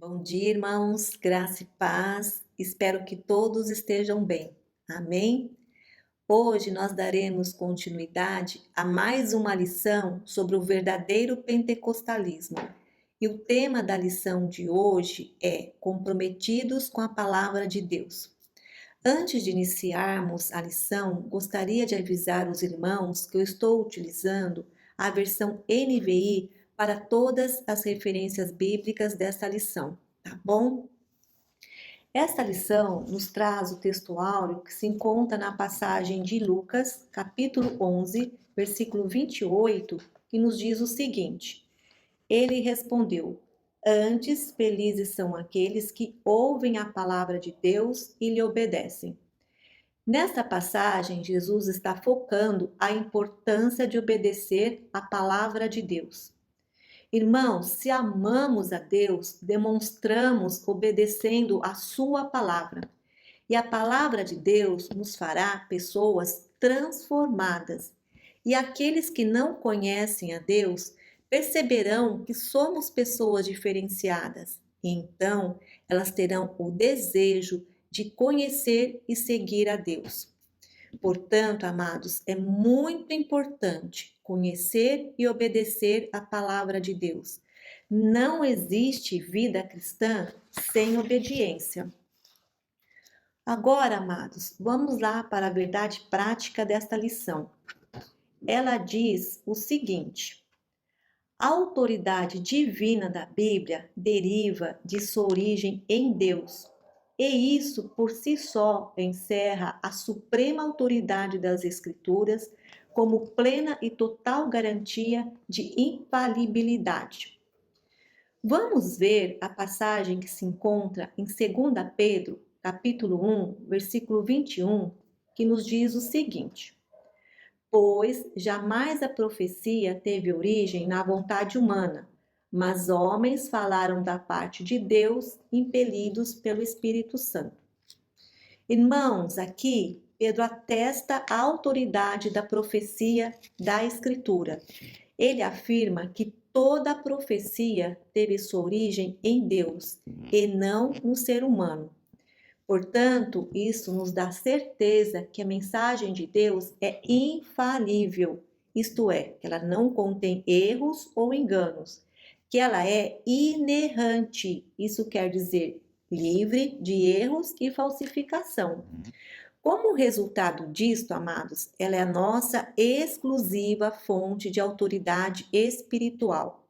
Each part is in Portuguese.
Bom dia, irmãos, graça e paz. Espero que todos estejam bem. Amém? Hoje nós daremos continuidade a mais uma lição sobre o verdadeiro pentecostalismo. E o tema da lição de hoje é Comprometidos com a Palavra de Deus. Antes de iniciarmos a lição, gostaria de avisar os irmãos que eu estou utilizando a versão NVI para todas as referências bíblicas desta lição, tá bom? Esta lição nos traz o texto áureo que se encontra na passagem de Lucas, capítulo 11, versículo 28, que nos diz o seguinte: Ele respondeu: Antes, felizes são aqueles que ouvem a palavra de Deus e lhe obedecem. Nesta passagem, Jesus está focando a importância de obedecer a palavra de Deus. Irmãos, se amamos a Deus, demonstramos obedecendo a Sua palavra. E a palavra de Deus nos fará pessoas transformadas. E aqueles que não conhecem a Deus perceberão que somos pessoas diferenciadas. E então, elas terão o desejo de conhecer e seguir a Deus. Portanto, amados, é muito importante conhecer e obedecer a palavra de Deus. Não existe vida cristã sem obediência. Agora, amados, vamos lá para a verdade prática desta lição. Ela diz o seguinte: a autoridade divina da Bíblia deriva de sua origem em Deus. E isso, por si só, encerra a suprema autoridade das Escrituras como plena e total garantia de infalibilidade. Vamos ver a passagem que se encontra em 2 Pedro, capítulo 1, versículo 21, que nos diz o seguinte: Pois jamais a profecia teve origem na vontade humana, mas homens falaram da parte de Deus, impelidos pelo Espírito Santo. Irmãos, aqui Pedro atesta a autoridade da profecia da Escritura. Ele afirma que toda a profecia teve sua origem em Deus e não no ser humano. Portanto, isso nos dá certeza que a mensagem de Deus é infalível, isto é, que ela não contém erros ou enganos, que ela é inerrante, isso quer dizer livre de erros e falsificação. Como resultado disto, amados, ela é a nossa exclusiva fonte de autoridade espiritual.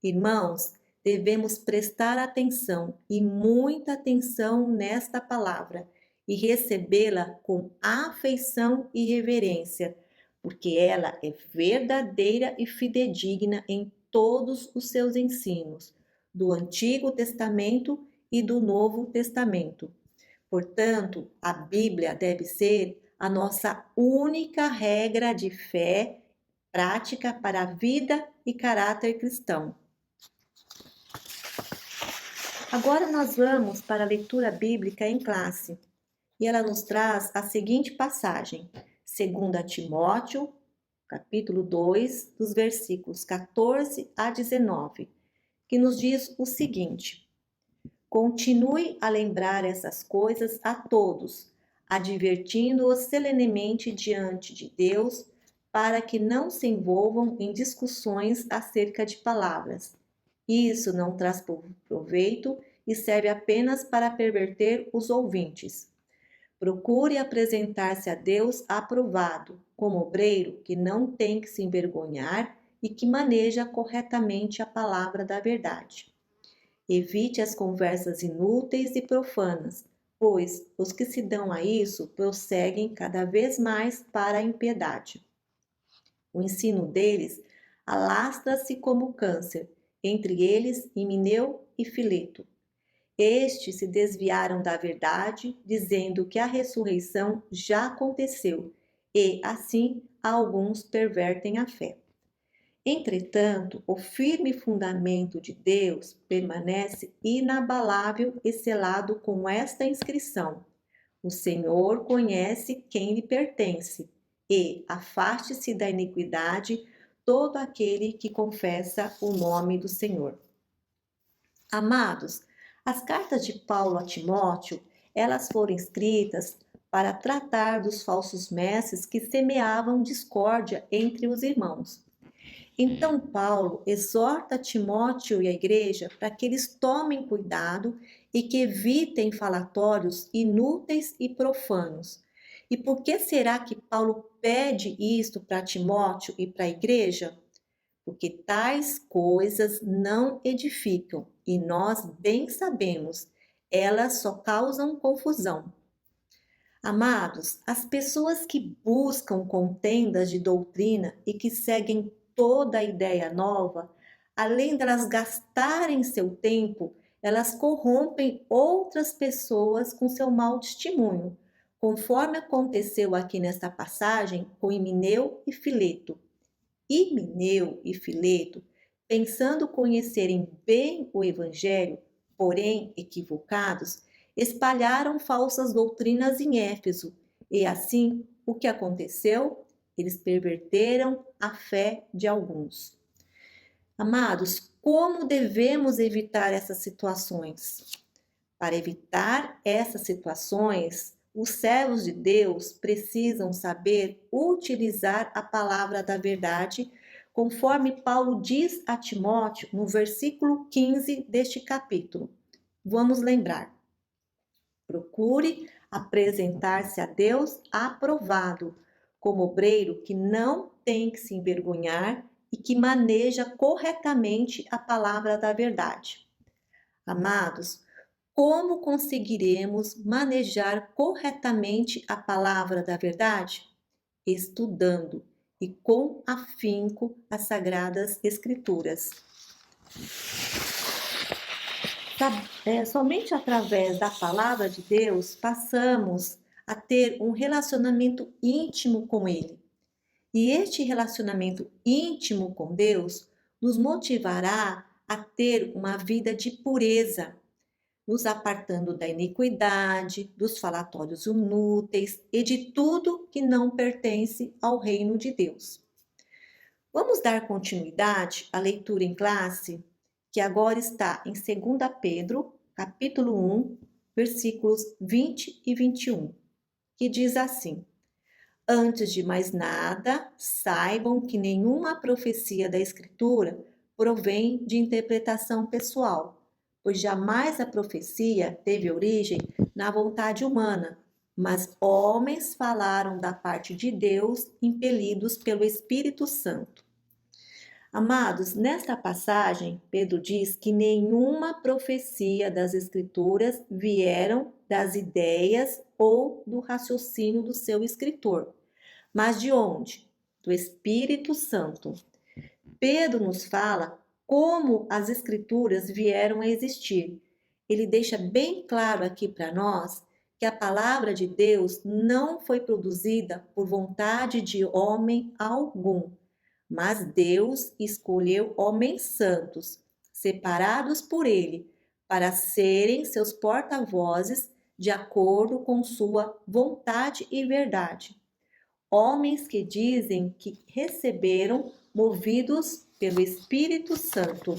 Irmãos, devemos prestar atenção e muita atenção nesta palavra e recebê-la com afeição e reverência, porque ela é verdadeira e fidedigna em todos os seus ensinos, do Antigo Testamento e do Novo Testamento. Portanto, a Bíblia deve ser a nossa única regra de fé, prática para a vida e caráter cristão. Agora nós vamos para a leitura bíblica em classe. E ela nos traz a seguinte passagem, 2 Timóteo, capítulo 2, dos versículos 14 a 19, que nos diz o seguinte: Continue a lembrar essas coisas a todos, advertindo-os solenemente diante de Deus, para que não se envolvam em discussões acerca de palavras. Isso não traz proveito e serve apenas para perverter os ouvintes. Procure apresentar-se a Deus aprovado, como obreiro que não tem que se envergonhar e que maneja corretamente a palavra da verdade. Evite as conversas inúteis e profanas, pois os que se dão a isso prosseguem cada vez mais para a impiedade. O ensino deles alastra-se como câncer, entre eles Himeneu e Fileto. Estes se desviaram da verdade, dizendo que a ressurreição já aconteceu, e assim alguns pervertem a fé. Entretanto, o firme fundamento de Deus permanece inabalável e selado com esta inscrição: O Senhor conhece quem lhe pertence, e afaste-se da iniquidade todo aquele que confessa o nome do Senhor. Amados, as cartas de Paulo a Timóteo, elas foram escritas para tratar dos falsos mestres que semeavam discórdia entre os irmãos. Então, Paulo exorta Timóteo e a igreja para que eles tomem cuidado e que evitem falatórios inúteis e profanos. E por que será que Paulo pede isto para Timóteo e para a igreja? Porque tais coisas não edificam e nós bem sabemos, elas só causam confusão. Amados, as pessoas que buscam contendas de doutrina e que seguem toda a ideia nova, além delas gastarem seu tempo, elas corrompem outras pessoas com seu mau testemunho, conforme aconteceu aqui nesta passagem com Himeneu e Fileto. Himeneu e Fileto, pensando conhecerem bem o Evangelho, porém equivocados, espalharam falsas doutrinas em Éfeso, e assim o que aconteceu? Eles perverteram a fé de alguns. Amados, como devemos evitar essas situações? Para evitar essas situações, os servos de Deus precisam saber utilizar a palavra da verdade, conforme Paulo diz a Timóteo no versículo 15 deste capítulo. Vamos lembrar. Procure apresentar-se a Deus aprovado, como obreiro que não tem que se envergonhar e que maneja corretamente a palavra da verdade. Amados, como conseguiremos manejar corretamente a palavra da verdade? Estudando e com afinco as Sagradas Escrituras. Somente através da palavra de Deus passamos a ter um relacionamento íntimo com Ele. E este relacionamento íntimo com Deus nos motivará a ter uma vida de pureza, nos apartando da iniquidade, dos falatórios inúteis e de tudo que não pertence ao reino de Deus. Vamos dar continuidade à leitura em classe, que agora está em 2 Pedro, capítulo 1, versículos 20 e 21, que diz assim: Antes de mais nada, saibam que nenhuma profecia da Escritura provém de interpretação pessoal, pois jamais a profecia teve origem na vontade humana, mas homens falaram da parte de Deus, impelidos pelo Espírito Santo. Amados, nesta passagem, Pedro diz que nenhuma profecia das Escrituras vieram das ideias ou do raciocínio do seu escritor. Mas de onde? Do Espírito Santo. Pedro nos fala como as Escrituras vieram a existir. Ele deixa bem claro aqui para nós que a palavra de Deus não foi produzida por vontade de homem algum, mas Deus escolheu homens santos, separados por Ele, para serem seus porta-vozes de acordo com sua vontade e verdade. Homens que dizem que receberam movidos pelo Espírito Santo.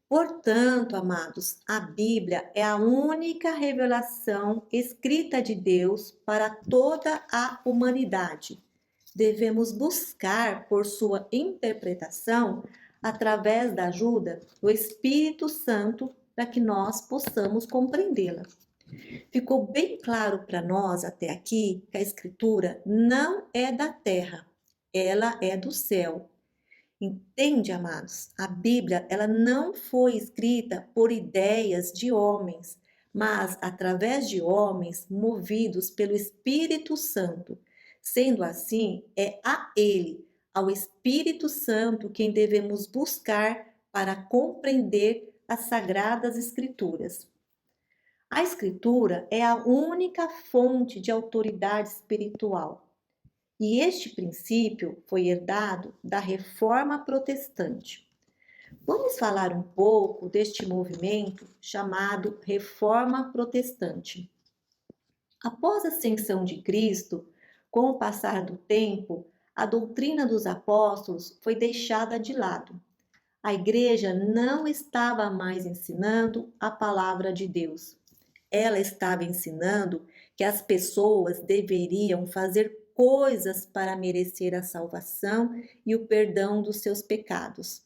Portanto, amados, a Bíblia é a única revelação escrita de Deus para toda a humanidade. Devemos buscar por sua interpretação através da ajuda do Espírito Santo para que nós possamos compreendê-la. Ficou bem claro para nós até aqui que a Escritura não é da terra, ela é do céu. Entende, amados? A Bíblia, ela não foi escrita por ideias de homens, mas através de homens movidos pelo Espírito Santo. Sendo assim, é a Ele, ao Espírito Santo, quem devemos buscar para compreender as Sagradas Escrituras. A Escritura é a única fonte de autoridade espiritual. E este princípio foi herdado da Reforma Protestante. Vamos falar um pouco deste movimento chamado Reforma Protestante. Após a ascensão de Cristo, com o passar do tempo, a doutrina dos apóstolos foi deixada de lado. a igreja não estava mais ensinando a palavra de Deus. Ela estava ensinando que as pessoas deveriam fazer coisas para merecer a salvação e o perdão dos seus pecados.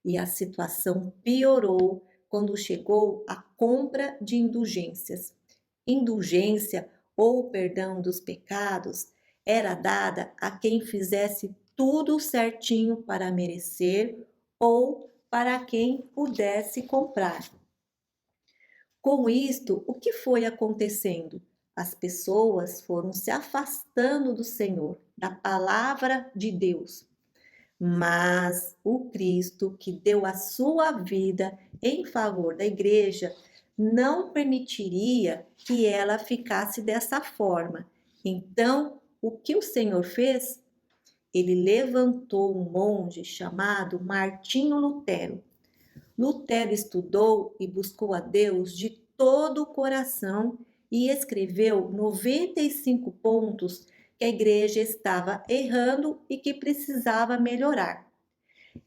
E a situação piorou quando chegou a compra de indulgências. Indulgência ou perdão dos pecados era dada a quem fizesse tudo certinho para merecer ou para quem pudesse comprar. Com isto, o que foi acontecendo? As pessoas foram se afastando do Senhor, da palavra de Deus. Mas o Cristo, que deu a sua vida em favor da igreja, não permitiria que ela ficasse dessa forma. Então, o que o Senhor fez? Ele levantou um monge chamado Martinho Lutero. Lutero estudou e buscou a Deus de todo o coração e escreveu 95 pontos que a igreja estava errando e que precisava melhorar.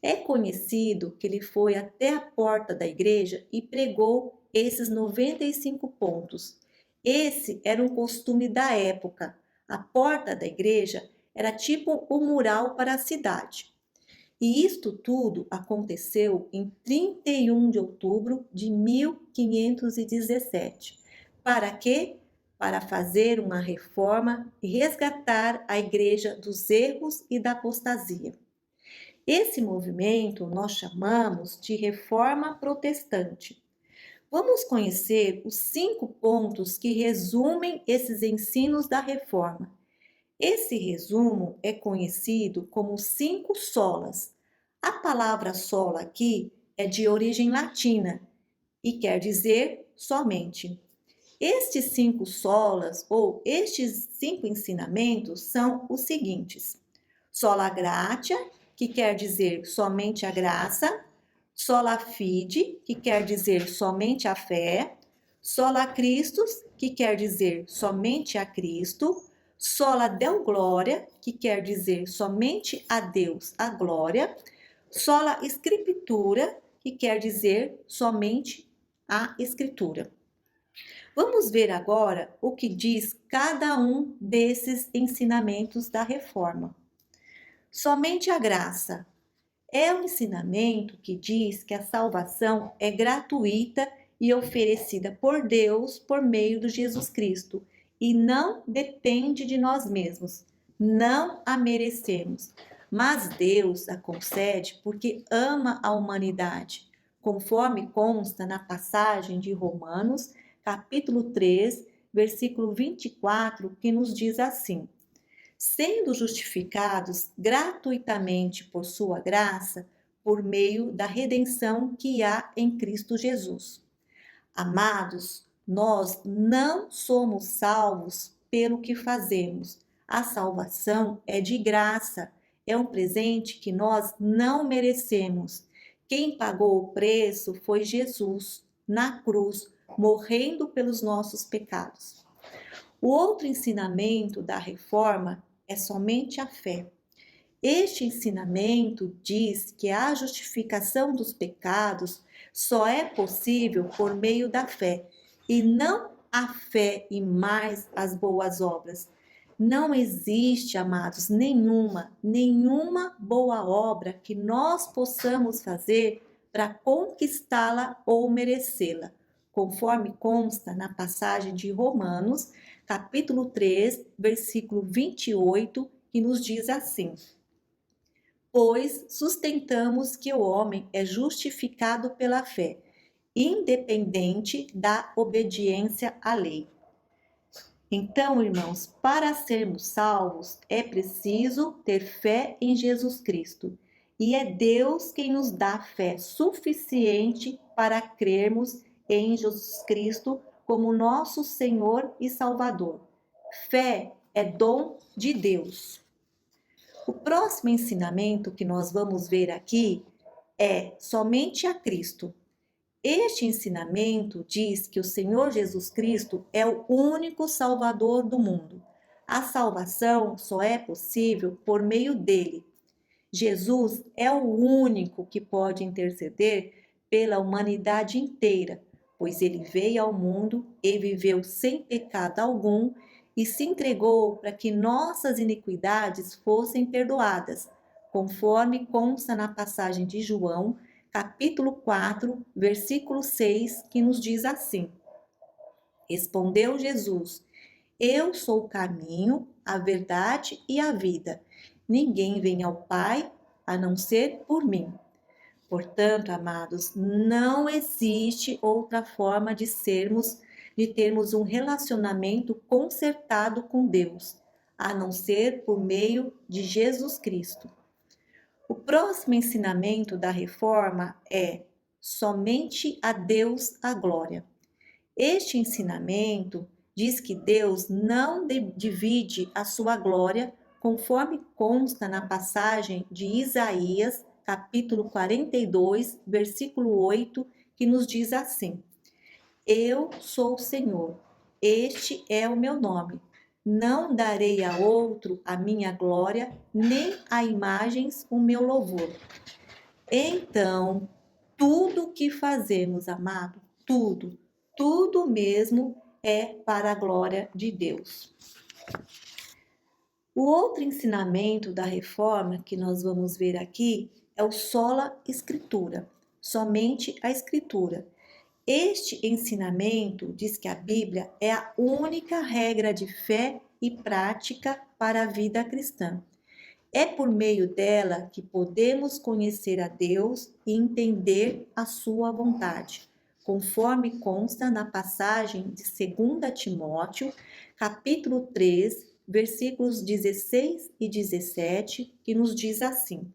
É conhecido que ele foi até a porta da igreja e pregou esses 95 pontos. Esse era um costume da época. A porta da igreja era tipo um mural para a cidade. E isto tudo aconteceu em 31 de outubro de 1517. Para quê? Para fazer uma reforma e resgatar a igreja dos erros e da apostasia. Esse movimento nós chamamos de Reforma Protestante. Vamos conhecer os 5 pontos que resumem esses ensinos da reforma. Esse resumo é conhecido como 5 solas. A palavra sola aqui é de origem latina e quer dizer somente. Estes 5 solas ou estes 5 ensinamentos são os seguintes: sola gratia, que quer dizer somente a graça; sola fide, que quer dizer somente a fé; sola Christus, que quer dizer somente a Cristo; sola Deo Gloria, que quer dizer somente a Deus a glória; sola Scriptura, que quer dizer somente a Escritura. Vamos ver agora o que diz cada um desses ensinamentos da reforma. Somente a graça é um ensinamento que diz que a salvação é gratuita e oferecida por Deus por meio de Jesus Cristo e não depende de nós mesmos. Não a merecemos, mas Deus a concede porque ama a humanidade, conforme consta na passagem de Romanos, capítulo 3, versículo 24, que nos diz assim: sendo justificados gratuitamente por sua graça, por meio da redenção que há em Cristo Jesus. Amados, nós não somos salvos pelo que fazemos. A salvação é de graça, é um presente que nós não merecemos. Quem pagou o preço foi Jesus, na cruz, morrendo pelos nossos pecados. O outro ensinamento da reforma é somente a fé. Este ensinamento diz que a justificação dos pecados só é possível por meio da fé, e não a fé e mais as boas obras. Não existe, amados, nenhuma boa obra que nós possamos fazer para conquistá-la ou merecê-la, conforme consta na passagem de Romanos, capítulo 3, versículo 28, que nos diz assim: pois sustentamos que o homem é justificado pela fé, independente da obediência à lei. Então, irmãos, para sermos salvos, é preciso ter fé em Jesus Cristo. E é Deus quem nos dá fé suficiente para crermos em Jesus Cristo como nosso Senhor e Salvador. Fé é dom de Deus. O próximo ensinamento que nós vamos ver aqui é somente a Cristo. Este ensinamento diz que o Senhor Jesus Cristo é o único Salvador do mundo. A salvação só é possível por meio dele. Jesus é o único que pode interceder pela humanidade inteira, pois ele veio ao mundo e viveu sem pecado algum e se entregou para que nossas iniquidades fossem perdoadas, conforme consta na passagem de João, capítulo 4, versículo 6, que nos diz assim: Respondeu Jesus: Eu sou o caminho, a verdade e a vida. Ninguém vem ao Pai a não ser por mim. Portanto, amados, não existe outra forma de termos um relacionamento concertado com Deus, a não ser por meio de Jesus Cristo. O próximo ensinamento da reforma é: somente a Deus a glória. Este ensinamento diz que Deus não divide a sua glória, conforme consta na passagem de Isaías, capítulo 42, versículo 8, que nos diz assim: Eu sou o Senhor, este é o meu nome. Não darei a outro a minha glória, nem a imagens o meu louvor. Então, tudo o que fazemos, amado, tudo mesmo é para a glória de Deus. O outro ensinamento da reforma que nós vamos ver aqui é o sola escritura, somente a escritura. Este ensinamento diz que a Bíblia é a única regra de fé e prática para a vida cristã. É por meio dela que podemos conhecer a Deus e entender a sua vontade, conforme consta na passagem de 2 Timóteo, capítulo 3, versículos 16 e 17, que nos diz assim: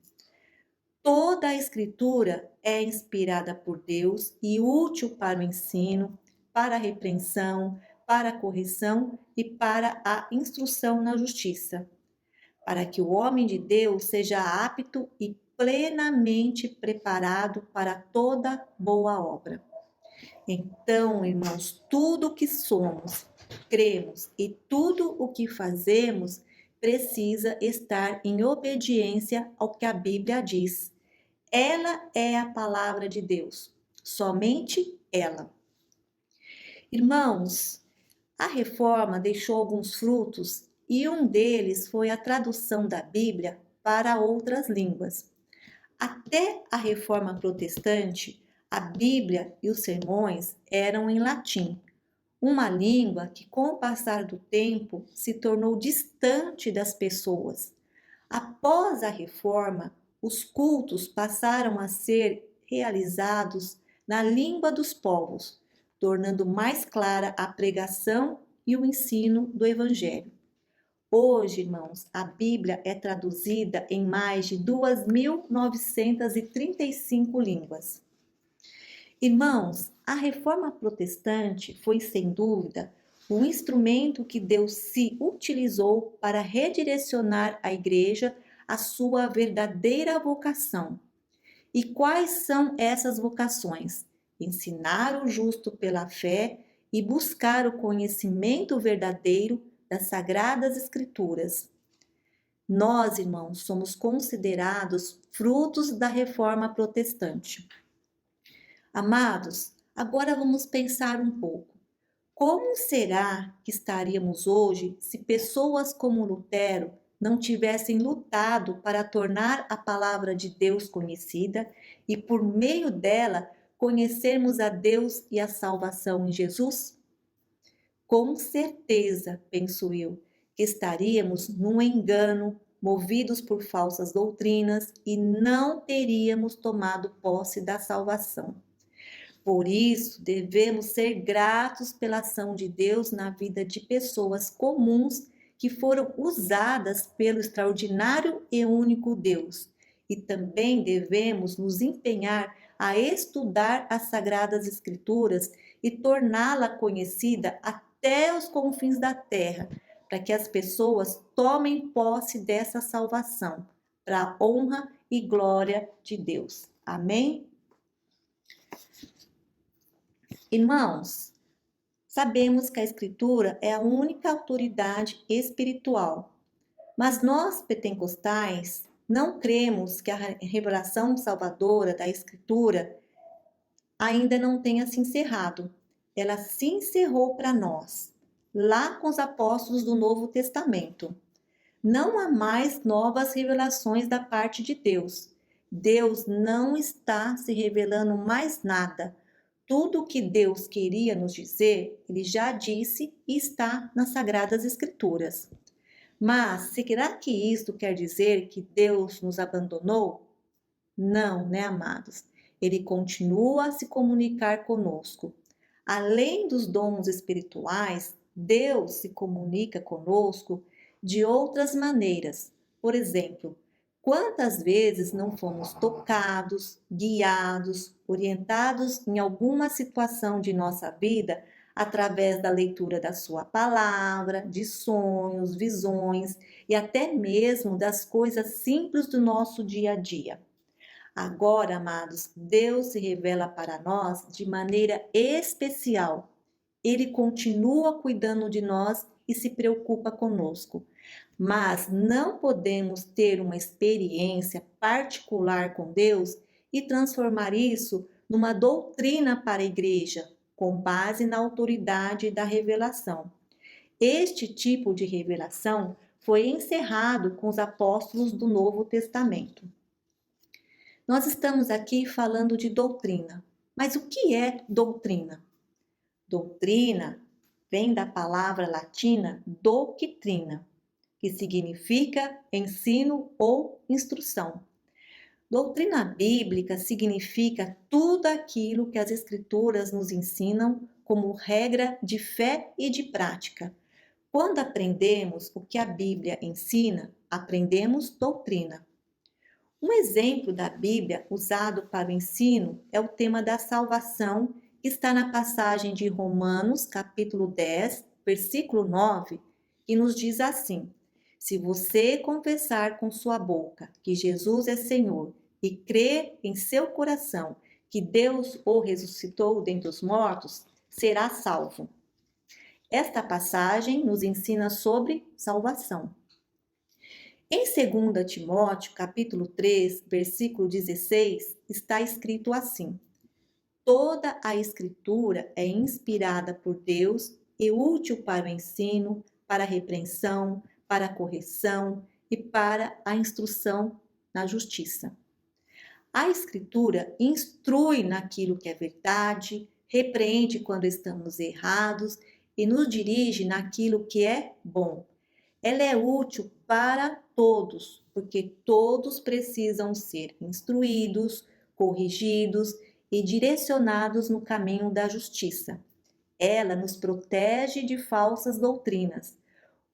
Toda a Escritura é inspirada por Deus e útil para o ensino, para a repreensão, para a correção e para a instrução na justiça, para que o homem de Deus seja apto e plenamente preparado para toda boa obra. Então, irmãos, tudo o que somos, cremos e tudo o que fazemos precisa estar em obediência ao que a Bíblia diz. Ela é a palavra de Deus, somente ela. Irmãos, a reforma deixou alguns frutos e um deles foi a tradução da Bíblia para outras línguas. Até a reforma protestante, a Bíblia e os sermões eram em latim, uma língua que, com o passar do tempo, se tornou distante das pessoas. Após a reforma, os cultos passaram a ser realizados na língua dos povos, tornando mais clara a pregação e o ensino do Evangelho. Hoje, irmãos, a Bíblia é traduzida em mais de 2.935 línguas. Irmãos, a reforma protestante foi, sem dúvida, o instrumento que Deus se utilizou para redirecionar a igreja à sua verdadeira vocação. E quais são essas vocações? Ensinar o justo pela fé e buscar o conhecimento verdadeiro das Sagradas Escrituras. Nós, irmãos, somos considerados frutos da reforma protestante. Amados, agora vamos pensar um pouco. Como será que estaríamos hoje se pessoas como Lutero não tivessem lutado para tornar a palavra de Deus conhecida e, por meio dela, conhecermos a Deus e a salvação em Jesus? Com certeza, penso eu, que estaríamos num engano, movidos por falsas doutrinas e não teríamos tomado posse da salvação. Por isso, devemos ser gratos pela ação de Deus na vida de pessoas comuns que foram usadas pelo extraordinário e único Deus. E também devemos nos empenhar a estudar as Sagradas Escrituras e torná-la conhecida até os confins da terra, para que as pessoas tomem posse dessa salvação, para a honra e glória de Deus. Amém? Irmãos, sabemos que a Escritura é a única autoridade espiritual, mas nós, pentecostais, Não cremos que a revelação salvadora da Escritura ainda não tenha se encerrado. Ela se encerrou para nós, lá com os apóstolos do Novo Testamento. Não há mais novas revelações da parte de Deus. Deus não está se revelando mais nada. Tudo o que Deus queria nos dizer, Ele já disse e está nas Sagradas Escrituras. Mas será que isto quer dizer que Deus nos abandonou? Não, né, amados? Ele continua a se comunicar conosco. Além dos dons espirituais, Deus se comunica conosco de outras maneiras. Por exemplo, quantas vezes não fomos tocados, guiados, orientados em alguma situação de nossa vida através da leitura da Sua palavra, de sonhos, visões e até mesmo das coisas simples do nosso dia a dia. Agora, amados, Deus se revela para nós de maneira especial. Ele continua cuidando de nós e se preocupa conosco. Mas não podemos ter uma experiência particular com Deus e transformar isso numa doutrina para a igreja, com base na autoridade da revelação. Este tipo de revelação foi encerrado com os apóstolos do Novo Testamento. Nós estamos aqui falando de doutrina. Mas o que é doutrina? Doutrina vem da palavra latina doctrina, que significa ensino ou instrução. Doutrina bíblica significa tudo aquilo que as Escrituras nos ensinam como regra de fé e de prática. Quando aprendemos o que a Bíblia ensina, aprendemos doutrina. Um exemplo da Bíblia usado para o ensino é o tema da salvação, que está na passagem de Romanos, capítulo 10, versículo 9, que nos diz assim: se você confessar com sua boca que Jesus é Senhor e crer em seu coração que Deus o ressuscitou dentre os mortos, será salvo. Esta passagem nos ensina sobre salvação. Em 2 Timóteo, capítulo 3, versículo 16, está escrito assim: toda a Escritura é inspirada por Deus e útil para o ensino, para a repreensão, para a correção e para a instrução na justiça. A Escritura instrui naquilo que é verdade, repreende quando estamos errados e nos dirige naquilo que é bom. Ela é útil para todos, porque todos precisam ser instruídos, corrigidos e direcionados no caminho da justiça. Ela nos protege de falsas doutrinas.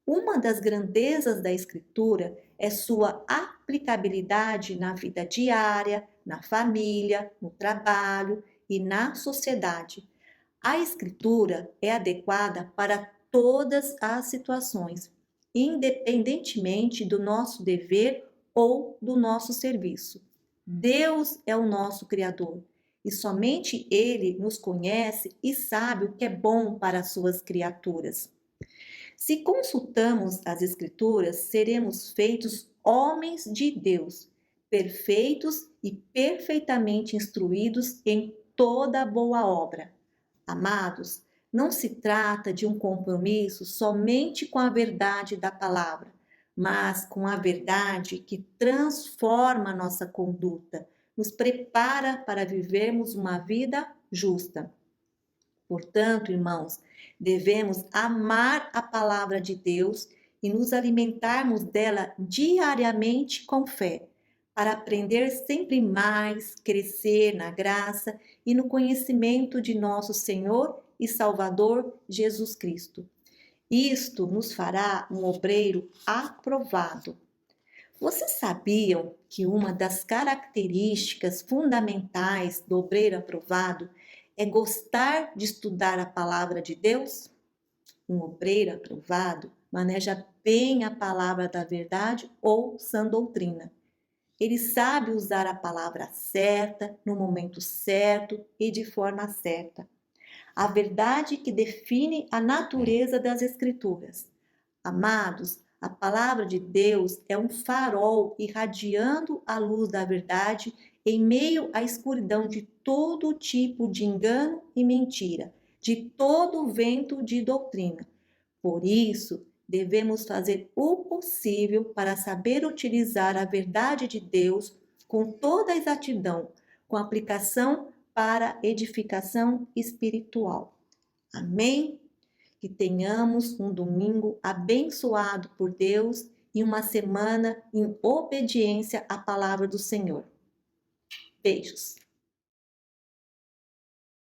Uma das grandezas da Escritura é sua aplicabilidade na vida diária, na família, no trabalho e na sociedade. A Escritura é adequada para todas as situações, independentemente do nosso dever ou do nosso serviço. Deus é o nosso Criador e somente Ele nos conhece e sabe o que é bom para as suas criaturas. Se consultamos as Escrituras, seremos feitos homens de Deus, perfeitos e perfeitamente instruídos em toda boa obra. Amados, não se trata de um compromisso somente com a verdade da palavra, mas com a verdade que transforma nossa conduta, nos prepara para vivermos uma vida justa. Portanto, irmãos, devemos amar a palavra de Deus e nos alimentarmos dela diariamente com fé, para aprender sempre mais, crescer na graça e no conhecimento de nosso Senhor e Salvador Jesus Cristo. Isto nos fará um obreiro aprovado. Vocês sabiam que uma das características fundamentais do obreiro aprovado é gostar de estudar a palavra de Deus? Um obreiro aprovado maneja bem a palavra da verdade ou sã doutrina. Ele sabe usar a palavra certa, no momento certo e de forma certa. A verdade que define a natureza das Escrituras. Amados, A palavra de Deus é um farol irradiando a luz da verdade em meio à escuridão de todo tipo de engano e mentira, de todo vento de doutrina. Por isso, devemos fazer o possível para saber utilizar a verdade de Deus com toda a exatidão, com aplicação para edificação espiritual. Amém? Que tenhamos um domingo abençoado por Deus e uma semana em obediência à palavra do Senhor. Beijos!